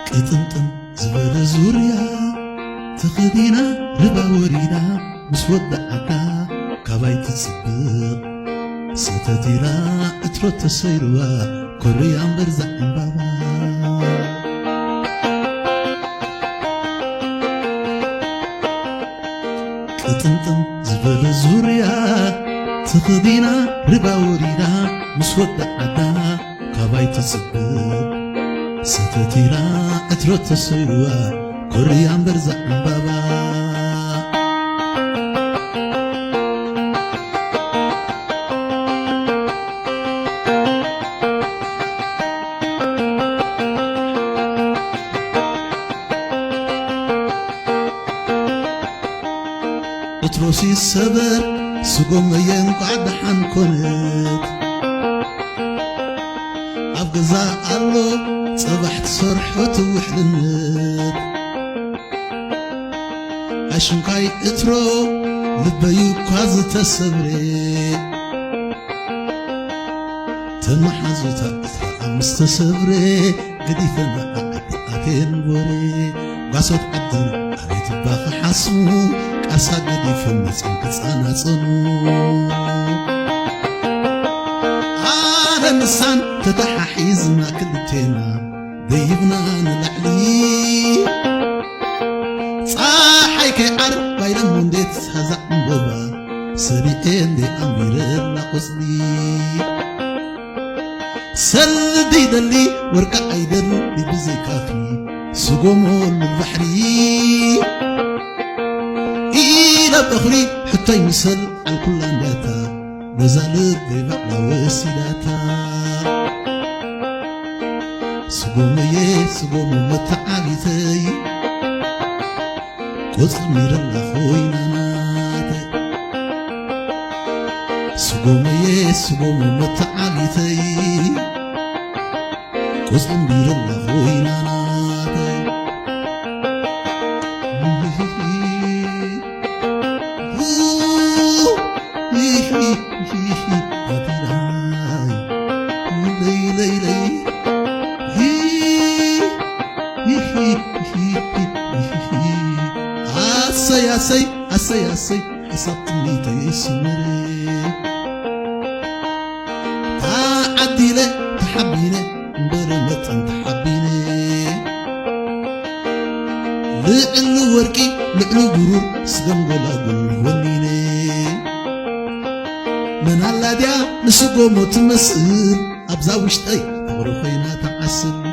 ቅጥምጥም ዝበለ ዙርያ ተኸዲና ርባ ወሪዳ ምስ ወዳዓታ ካባይ ትጽብቕ ሰተቲራ እትሮ ተሰይርዋ ኮርያ እምበር ዘዕምባባ ቅጥምጥም ዝበለ ዙርያ ተኸዲና ርባ ወሪዳ ምስ ወዳዓታ ካባይ ትጽብቕ ሰተቲራ እትሮ ተሰይርዋ ኮርያ እምበር ዘዕምባባ እትሮሲ ሰበር ስጎም የንቋዕ ደሓን ኮነት ኣብ ገዛ ኣሎ ጽባሕ ትሰርሖ ትውሕልነት ኣሽንካይ እትሮ ልበዩ እኳ ዝተሰብረ ተመሓዙታ እትራ ምስ ተሰብረ ገዲፈና ኣቴን ቦሬ ጓሶት ዓድና ኣቤት ባኺ ሓስሙ ቃርሳ ገዲፈን መፅን ክጸናጽኑ ኣነ ንሳን ተተሓሒዝና ክልቴና ደይብና ንላዕሊ ፀሓይ ከይዓርብ ባይለም እንዴት ሃዛ ዕምበባ ሰሪኤ እንዴ ኣንቢረና ቆፅሊ ሰልዲ ደሊ ወርቃ ኣይደሊ ብዘይካፊ ስጎሞ ልባሕሪ ኢላ በኽሪ ሕቶይ ምሰል ዓልኩላ እንዳታ በዛልት ዘይባዕላ ወሲዳታ ስጎመየ ስጎሞ መተዓቢተይ ቆፅል ሚረላ ኾይናናተይ ስጎመየ ስጎሞ መተዓቢተይ ቆፅል ሚረላ ኾይናናተይ أسي حسبتني تيسمري تعدي له تحبيني برمت تحبيني لعلو ورقي لعلو غرور سدم ولا قل ونيني من الله ديا نسقو متمسل أبزا وشتي تغرو خينا تعسل